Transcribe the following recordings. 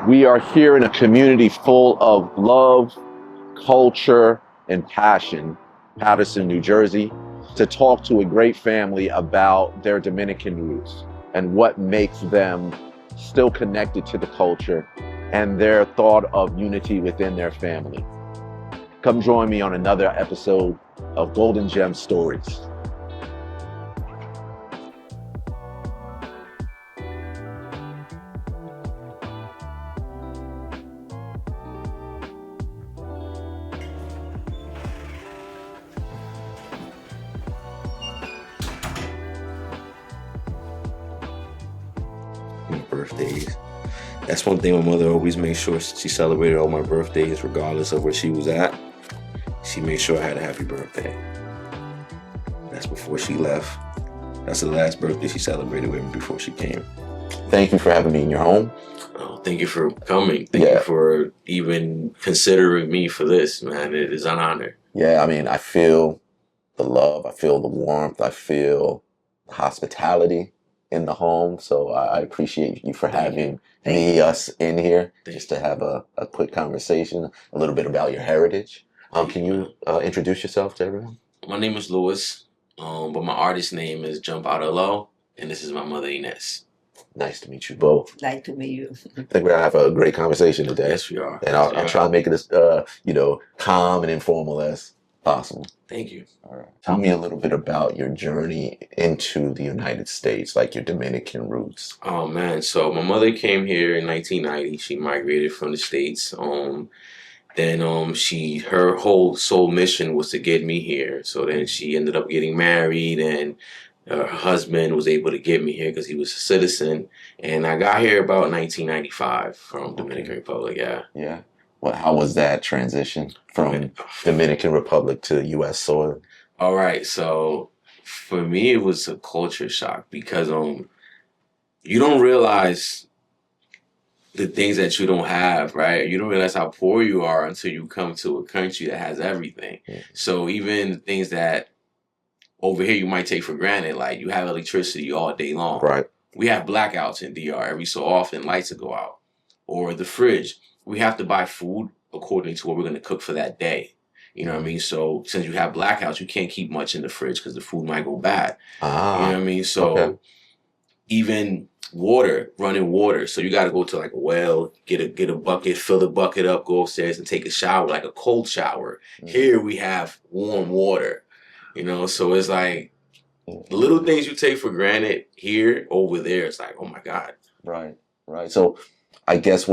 We are here in a community full of love, culture, and passion, Paterson, New Jersey, to talk to a great family about their Dominican roots and what makes them still connected to the culture and their thought of unity within their family. Come join me on another episode of Golden Gem Stories. Birthdays. That's one thing my mother always made sure she celebrated all my birthdays, regardless of where she was at. She made sure I had a happy birthday. That's before she left. That's the last birthday she celebrated with me before she came. Thank you for having me in your home. Oh, thank you for coming. Thank you for even considering me for this, man. It is an honor. Yeah, I mean, I feel the love, I feel the warmth, I feel the hospitality in the home. So I appreciate you for having us in here just to have a quick conversation, a little bit about your heritage. Can you introduce yourself to everyone? My name is Louis, but my artist name is Jump Out of Low, and this is my mother, Ynez. Nice to meet you both. Nice to meet you. I think we're gonna have a great conversation today. Yes, we are. And I'll try to make it as calm and informal as possible. Thank you. All right. Tell me a little bit about your journey into the United States, like your Dominican roots. Oh man, so my mother came here in 1990. She migrated from the States. Then her whole sole mission was to get me here. So then she ended up getting married, and her husband was able to get me here because he was a citizen. And I got here about 1995 from Dominican Republic. Yeah. Yeah. Well, how was that transition from Dominican Republic to U.S. soil? All right, so for me, it was a culture shock because you don't realize the things that you don't have, right? You don't realize how poor you are until you come to a country that has everything. Yeah. So even things that over here you might take for granted, like you have electricity all day long. Right. We have blackouts in DR every so often, lights will go out. Or the fridge. We have to buy food according to what we're going to cook for that day. You know what I mean? So since you have blackouts, you can't keep much in the fridge because the food might go bad. You know what I mean? So even water, running water. So you got to go to like a well, get a bucket, fill the bucket up, go upstairs and take a shower, like a cold shower. Mm-hmm. Here we have warm water, so it's like the little things you take for granted here, over there, it's like, oh my God. Right. So I guess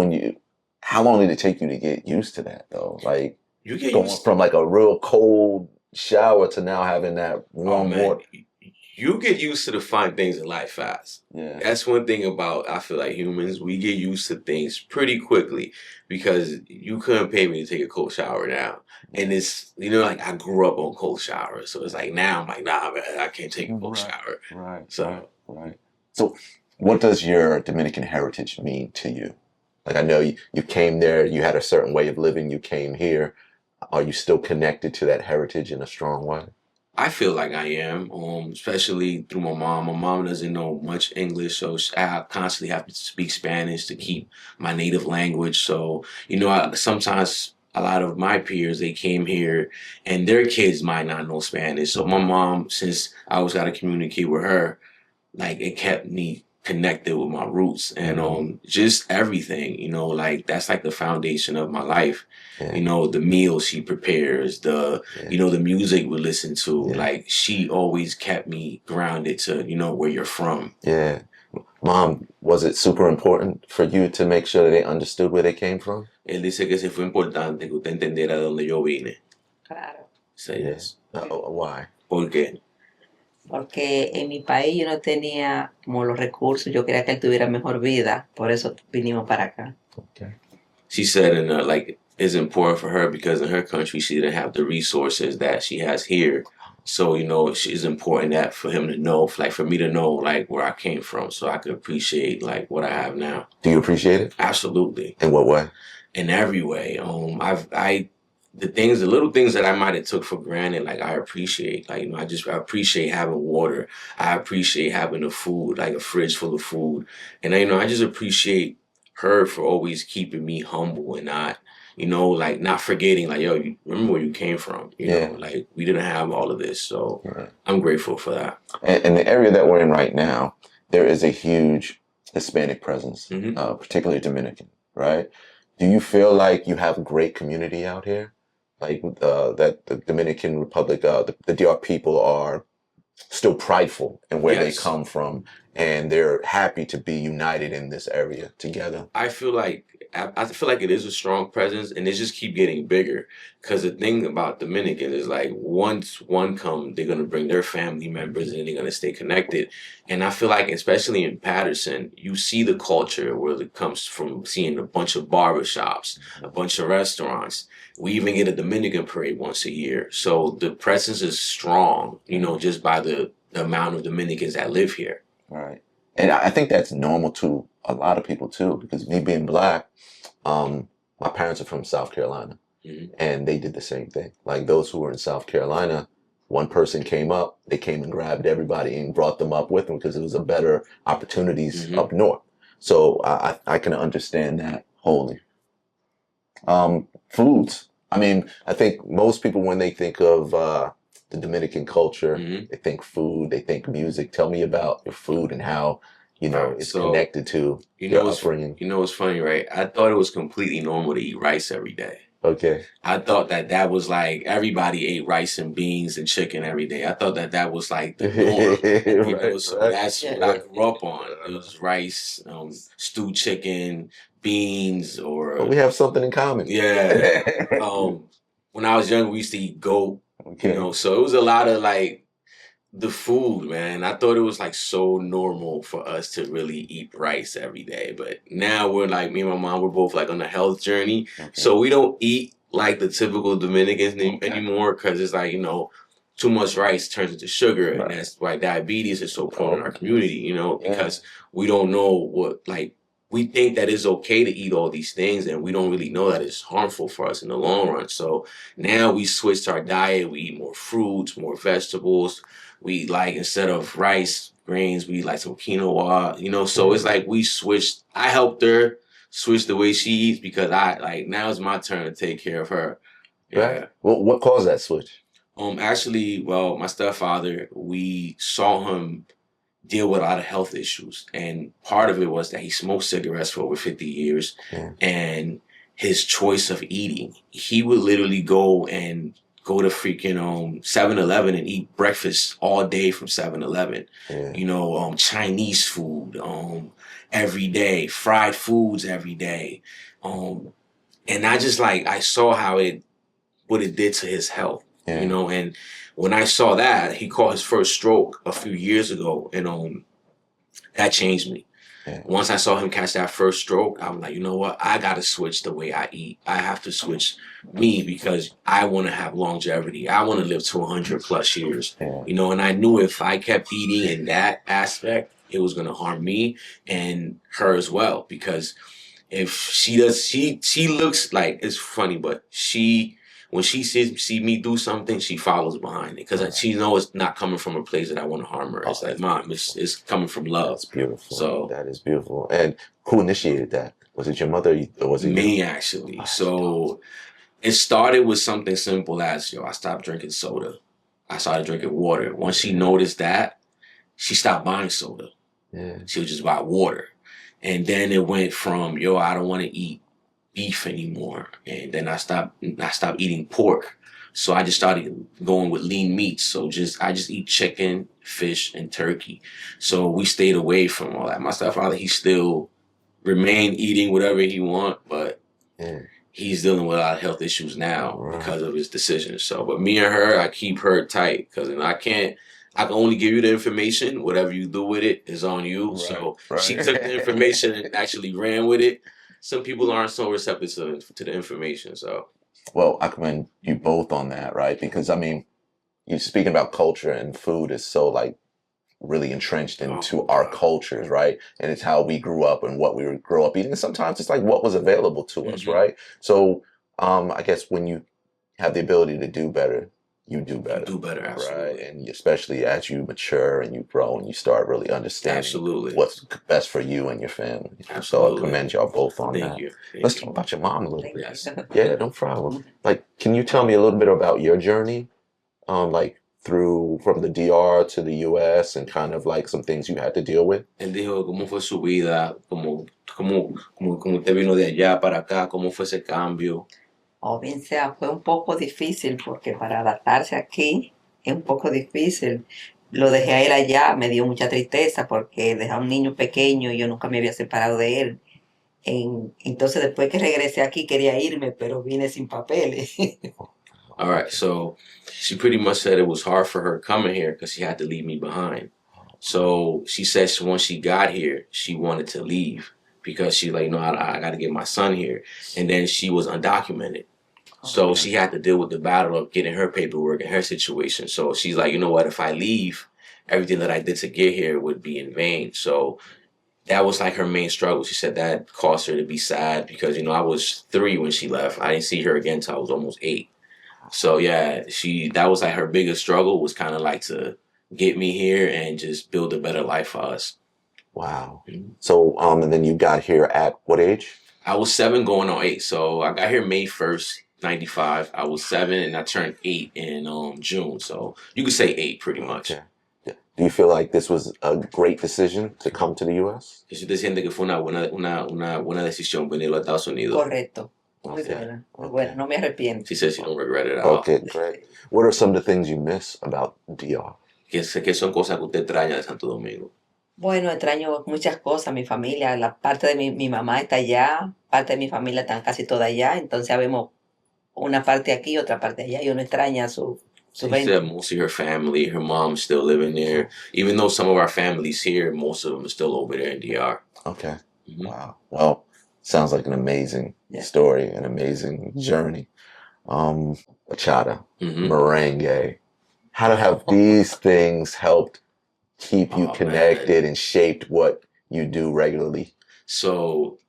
how long did it take you to get used to that though? Like you get going from like a real cold shower to now having that warm water. You get used to the fine things in life fast. Yeah. That's one thing about, I feel like humans, we get used to things pretty quickly because you couldn't pay me to take a cold shower now. And it's, like I grew up on cold showers. So it's like now I'm like, nah, man, I can't take a cold shower. Right. So, So what does your Dominican heritage mean to you? Like I know you came there, you had a certain way of living, you came here. Are you still connected to that heritage in a strong way? I feel like I am, especially through my mom. My mom doesn't know much English, so I constantly have to speak Spanish to keep my native language. So, sometimes a lot of my peers, they came here and their kids might not know Spanish. So my mom, since I always got to communicate with her, like it kept me connected with my roots and just everything, like that's like the foundation of my life. Yeah. The meals she prepares, the music we listen to, like she always kept me grounded to, where you're from. Yeah. Mom, was it super important for you to make sure that they understood where they came from? Él dice que se fue importante que usted entendiera de dónde yo vine. Claro. Say yes. Why? ¿Por qué? Porque en mi país yo no tenía como los recursos, yo quería que él tuviera mejor vida, por eso vinimos para acá. Okay. She said, it's important for her because in her country she didn't have the resources that she has here. So, it's important that for him to know, like for me to know, like where I came from, so I could appreciate like what I have now. Do you appreciate it? Absolutely. In what way? In every way. The little things that I might have took for granted, like I appreciate. Like, I appreciate having water. I appreciate having the food, like a fridge full of food. And, I just appreciate her for always keeping me humble and not, like not forgetting, like, yo, you remember where you came from, like we didn't have all of this. So I'm grateful for that. And the area that we're in right now, there is a huge Hispanic presence, Mm-hmm. particularly Dominican, right? Do you feel like you have a great community out here? Like that the Dominican Republic, the DR people are still prideful in where they Yes. come from, and they're happy to be united in this area together. I feel like it is a strong presence, and they just keep getting bigger. Because the thing about Dominican is like once one come, they're gonna bring their family members, and they're gonna stay connected. And I feel like, especially in Patterson, you see the culture where it comes from seeing a bunch of barbershops, a bunch of restaurants. We even get a Dominican parade once a year. So the presence is strong, just by the amount of Dominicans that live here. Right. And I think that's normal to a lot of people too, because me being black, my parents are from South Carolina, Mhm. and they did the same thing. Like those who were in South Carolina, one person came up, they came and grabbed everybody and brought them up with them because it was a better opportunities Mhm. up north. So I can understand that wholly. Foods. I mean, I think most people when they think of the Dominican culture, Mhm. they think food, they think music. Tell me about your food and how, it's So connected to you your know it's upbringing. it's funny, right? I thought it was completely normal to eat rice every day. Okay. I thought that was like everybody ate rice and beans and chicken every day. I thought that was like the norm, Right, So right. that's what I grew up on. It was rice, stewed chicken, beans, But or we have something in common. yeah. When I was young, we used to eat goat. Okay. So it was a lot of like the food, man. I thought it was like so normal for us to really eat rice every day. But now we're like, me and my mom, we're both like on a health journey. Okay. So we don't eat like the typical Dominicans Okay. anymore because it's like, too much rice turns into sugar. Right. And that's why diabetes is so prone in our Okay. community, because we don't know what, like, we think that it's okay to eat all these things and we don't really know that it's harmful for us in the long run. So now we switched our diet. We eat more fruits, more vegetables. We like, instead of rice, grains, we eat like some quinoa, so it's like we switched. I helped her switch the way she eats because now it's my turn to take care of her. Yeah. Right. Well, what caused that switch? Actually, well, my stepfather, we saw him deal with a lot of health issues. And part of it was that he smoked cigarettes for over 50 years. Yeah. And his choice of eating, he would literally go to freaking 7-Eleven and eat breakfast all day from 7-Eleven. Yeah. Chinese food every day, fried foods every day. And I just I saw what it did to his health. Yeah. And when I saw that, he caught his first stroke a few years ago, and that changed me. Yeah. Once I saw him catch that first stroke, I'm like, you know what? I got to switch the way I eat. I have to switch me because I want to have longevity. I want to live to 100 plus years. Yeah. And I knew if I kept eating in that aspect, it was going to harm me and her as well. Because if she does, she looks like, it's funny, but when she see me do something, she follows behind it because she knows it's not coming from a place that I want to harm her. It's like, Mom, it's coming from love. That's beautiful. So that is beautiful. And who initiated that? Was it your mother or was it me, you? actually. So it started with something simple as, I stopped drinking soda. I started drinking water. Once she noticed that, she stopped buying soda. Yeah. She would just buy water. And then it went from, I don't want to eat beef anymore. And then I stopped eating pork. So I just started going with lean meats. So I just eat chicken, fish, and turkey. So we stayed away from all that. My stepfather, he still remained eating whatever he want, but he's dealing with a lot of health issues now because of his decisions. So, but me and her, I keep her tight because I can only give you the information. Whatever you do with it is on you. Right, so she took the information and actually ran with it. Some people aren't so receptive to the information. So, well, I commend you both on that, right? Because I mean, you're speaking about culture, and food is so really entrenched into our cultures, right? And it's how we grew up and what we grew up eating. And sometimes it's like what was available to us, right? So I guess when you have the ability to do better, you do You better. do better, Right. absolutely. And especially as you mature and you grow and you start really understanding Absolutely. what's best for you and your family. So I Absolutely. commend y'all both on Thank that. you. Thank Let's you. talk about your mom a little Thank bit. Yes. you. Yeah, no problem. Like, can you tell me a little bit about your journey? Like through from the DR to the US and kind of like some things you had to deal with? Él dijo cómo fue su vida, cómo usted vino de allá para acá, cómo fue ese cambio. O bien sea, fue un poco difícil porque para adaptarse aquí es un poco difícil. Lo dejé a él allá, me dio mucha tristeza porque dejé a un niño pequeño y yo nunca me había separado de él. Entonces después que regresé aquí quería irme, pero vine sin papeles. All right, so she pretty much said it was hard for her coming here because she had to leave me behind. So she said once she got here, she wanted to leave because she's like, no, I got to get my son here. And then she was undocumented. So she had to deal with the battle of getting her paperwork and her situation. So she's like, you know what, if I leave, everything that I did to get here would be in vain. So that was like her main struggle. She said that caused her to be sad because, I was 3 when she left. I didn't see her again until I was almost 8. So yeah, that was like her biggest struggle was kind of like to get me here and just build a better life for us. Wow. Mhm. So, and then you got here at what age? I was 7 going on 8. So I got here May 1st, 95. I was 7 and I turned 8 in June. So you could say 8 pretty much. Okay. Yeah. Do you feel like this was a great decision to come to the US? ¿Y si usted siente que fue una buena decisión venir a los Estados Unidos? Correcto. Muy Okay. buena, muy buena. No me arrepiento. She says she don't regret it at all. Okay, great. What are some of the things you miss about DR? Que son cosas que usted extraña de Santo Domingo. Bueno, extraño muchas cosas, mi familia, la parte de mi mamá está allá, parte de mi familia está casi toda allá, entonces vemos una parte aquí, otra parte allá, y uno extraña su She gente. said most of her family, her mom's still living there. Even though some of our family's here, most of them are still over there in DR. Okay. Mhm. Wow. Well, sounds like an amazing Yeah. story, an amazing journey. Bachata, Mhm. merengue. How have these things helped keep you Oh, connected and shaped what you do regularly? So,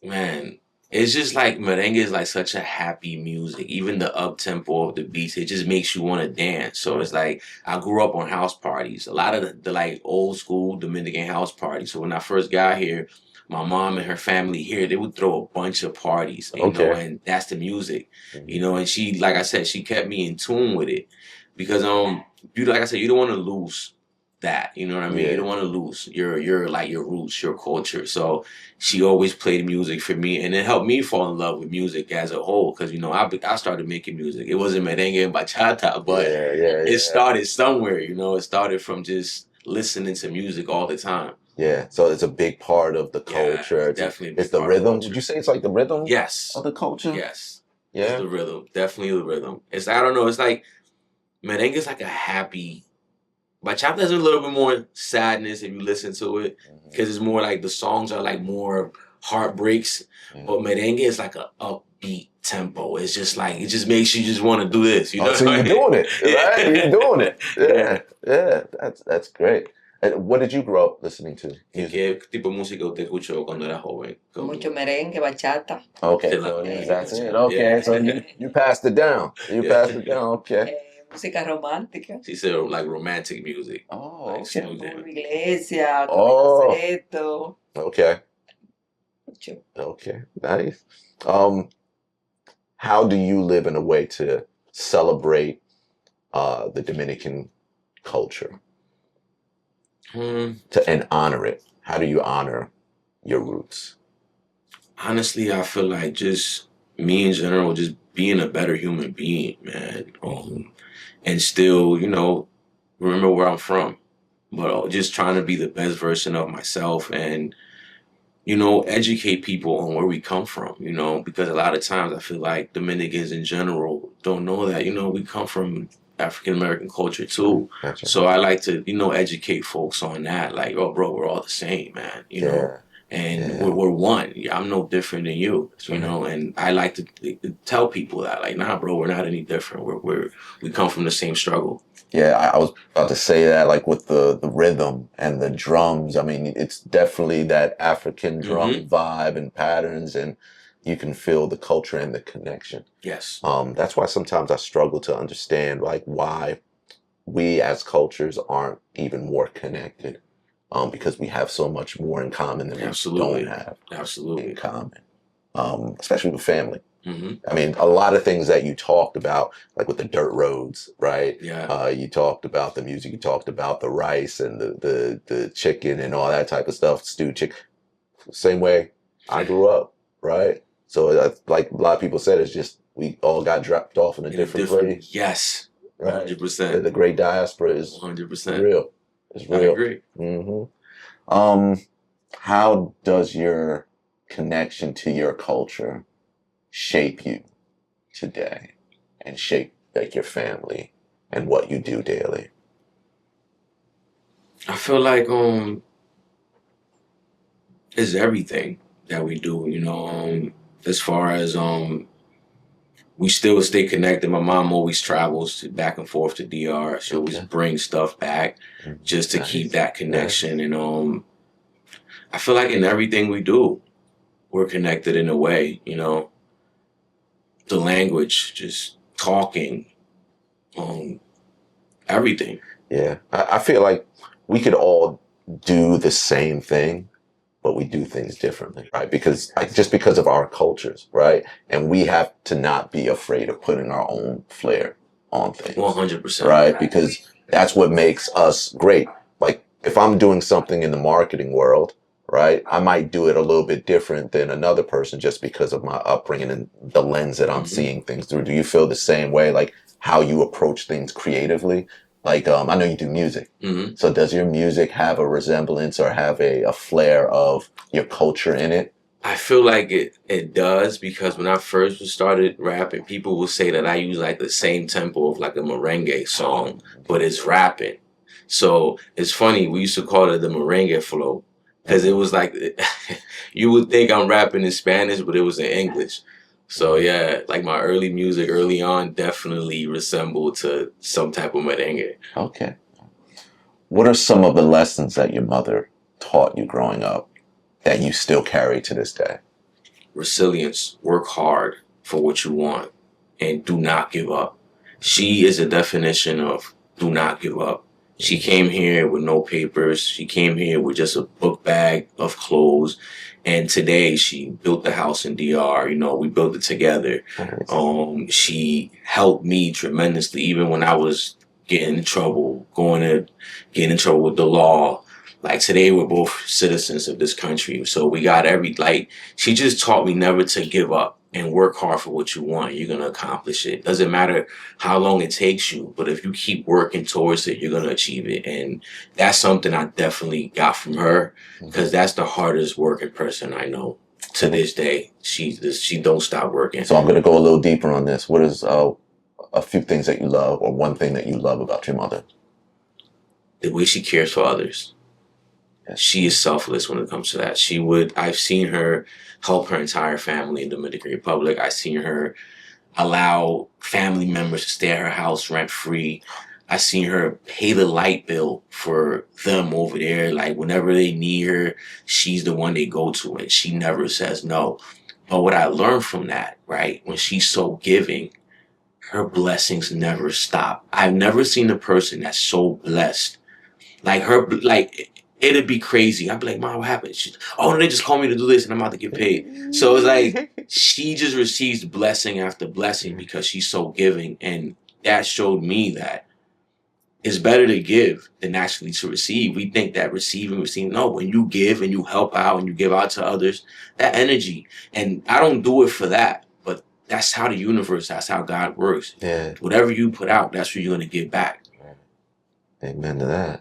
man, it's just like merengue is like such a happy music. Even the up tempo of the beats, it just makes you want to dance. So it's like I grew up on house parties, a lot of the like old school Dominican house parties. So when I first got here, my mom and her family here, they would throw a bunch of parties, Okay. and that's the music, and she, like I said, she kept me in tune with it because like I said, you don't want to lose that, you know what I mean? Yeah. You don't want to lose your like your roots, your culture. So she always played music for me, and it helped me fall in love with music as a whole. Because I started making music. It wasn't merengue and bachata, but it started somewhere. It started from just listening to music all the time. Yeah, so it's a big part of the culture. It's definitely a big it's the part of the rhythm. culture. Would you say it's like the rhythm Yes. of the culture? Yes. Yeah. It's the rhythm. Definitely the rhythm. I don't know. It's like merengue is like a happy. Bachata is a little bit more sadness if you listen to it, because it's more like the songs are like more heartbreaks. But merengue is like a upbeat tempo. It's just like it just makes you just want to do this. You know? So you're doing it, right? You're doing it. Yeah. That's great. And what did you grow up listening to? ¿Qué tipo de música usted escuchó cuando era joven? Mucho merengue, bachata. Okay, Still so like- that's it. Yeah. Okay, so you passed it down. You Yeah. passed it down. Okay. Música romántica. She said like romantic music. Oh, Like okay. smooth jam. Como Iglesia, Oh. Caseto. Okay. Mucho. Okay. Nice. How do you live in a way to celebrate the Dominican culture and honor it? How do you honor your roots? Honestly, I feel like just me in general, just being a better human being, man. And still, remember where I'm from, but just trying to be the best version of myself and, educate people on where we come from, because a lot of times I feel like Dominicans in general don't know that, we come from African American culture too. Gotcha. So I like to, educate folks on that. Like, oh, bro, we're all the same, man, know? And we're one. I'm no different than you, And I like to tell people that, like, nah, bro, we're not any different. We come from the same struggle. Yeah, I was about to say that, like with the rhythm and the drums. I mean, it's definitely that African drum vibe and patterns, and you can feel the culture and the connection. Yes. That's why sometimes I struggle to understand like why we as cultures aren't even more connected, because we have so much more in common than we Absolutely. don't have in Absolutely. common, especially with family. Hmm. I mean, a lot of things that you talked about, like with the dirt roads, right? Yeah. You talked about the music, you talked about the rice and the chicken and all that type of stuff, stewed chicken. Same way I grew up, right? So like a lot of people said, it's just we all got dropped off in a different place, Yes. right? 100%. The great diaspora is 100%. real. It's I real. agree. How does your connection to your culture shape you today and shape like your family and what you do daily? I feel like it's everything that we do, you know, as far as we still stay connected. My mom always travels back and forth to DR. She always Okay. brings stuff back just to Nice. keep that connection. And I feel like in everything we do, we're connected in a way, you know. The language, just talking, everything. Yeah. I feel like we could all do the same thing, but we do things differently, right? Because just because of our cultures, right? And we have to not be afraid of putting our own flair on things, 100%. right? Because that's what makes us great. Like if I'm doing something in the marketing world, right? I might do it a little bit different than another person just because of my upbringing and the lens that I'm seeing things through. Do you feel the same way? Like how you approach things creatively? Like, I know you do music. Mm-hmm. So does your music have a resemblance or have a flair of your culture in it? I feel like it does, because when I first started rapping, people will say that I use like the same tempo of like a merengue song, but it's rapping. So it's funny, we used to call it the merengue flow, because it was like you would think I'm rapping in Spanish, but it was in English. So yeah, like my early music early on definitely resembled to some type of merengue. Okay. What are some of the lessons that your mother taught you growing up that you still carry to this day? Resilience, work hard for what you want, and do not give up. She is a definition of do not give up. She came here with no papers. She came here with just a book bag of clothes. And today she built the house in DR. You know, we built it together. She helped me tremendously, even when I was getting in trouble, getting in trouble with the law. Like today, we're both citizens of this country. So we got she just taught me never to give up and work hard for what you want. You're going to accomplish it. Doesn't matter how long it takes you, but if you keep working towards it, you're going to achieve it. And that's something I definitely got from her, because that's the hardest working person I know to this day. She don't stop working. So I'm going to go a little deeper on this. What is a few things that you love, or one thing that you love about your mother? The way she cares for others. She is selfless when it comes to that. I've seen her help her entire family in the Dominican Republic. I've seen her allow family members to stay at her house rent free. I've seen her pay the light bill for them over there. Like whenever they need her, she's the one they go to, and she never says no. But what I learned from that, right, when she's so giving, her blessings never stop. I've never seen a person that's so blessed. Like her, like it'd be crazy. I'd be like, Mom, what happened? Oh, they just called me to do this and I'm about to get paid. So it's like she just receives blessing after blessing because she's so giving. And that showed me that it's better to give than actually to receive. We think that receiving. No, when you give and you help out and you give out to others, that energy. And I don't do it for that, but that's how the universe, that's how God works. Yeah. Whatever you put out, that's what you're going to get back. Amen to that.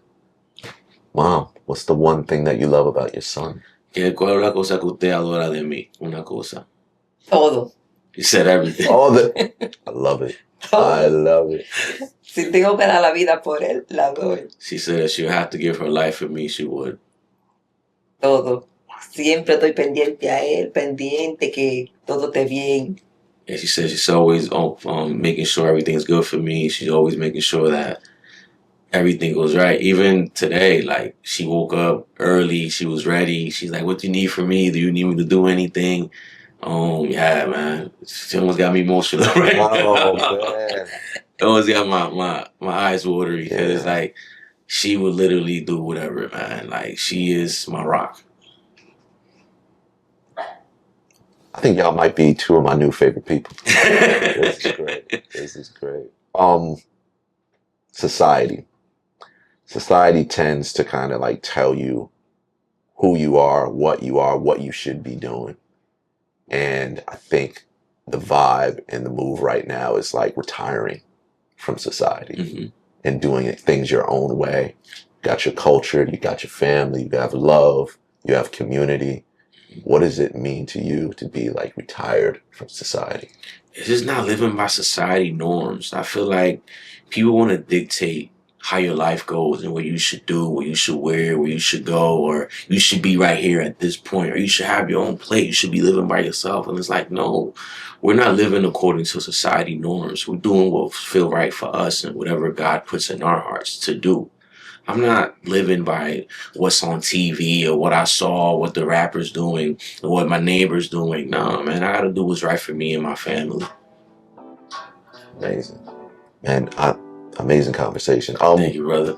Mom, what's the one thing that you love about your son? ¿Cuál es la cosa que usted adora de mí? Una cosa. Todo. You said everything. I love it. I love it. Si tengo que dar la vida por él, la doy. She said she would have to give her life for me, she would. Todo. Siempre estoy pendiente a él, pendiente que todo esté bien. And she said she's always making sure everything's good for me. She's always making sure that everything goes right. Even today, like she woke up early, she was ready. She's like, what do you need from me? Do you need me to do anything? Yeah, man. She almost got me emotional right now. Oh man. It almost got my eyes watery because it's Yeah. like she would literally do whatever, man. Like she is my rock. I think y'all might be two of my new favorite people. This is great. This is great. Society. Society tends to kind of like tell you who you are, what you should be doing. And I think the vibe and the move right now is like retiring from society hmm and doing things your own way. You got your culture, you got your family, you have love, you have community. What does it mean to you to be like retired from society? It's just not living by society norms. I feel like people want to dictate how your life goes and what you should do, what you should wear, where you should go, or you should be right here at this point, or you should have your own plate. You should be living by yourself. And it's like, no, we're not living according to society norms. We're doing what feels right for us and whatever God puts in our hearts to do. I'm not living by what's on TV or what I saw, what the rapper's doing, or what my neighbor's doing. No, man, I gotta do what's right for me and my family. Amazing. Man, amazing conversation. Thank you, brother.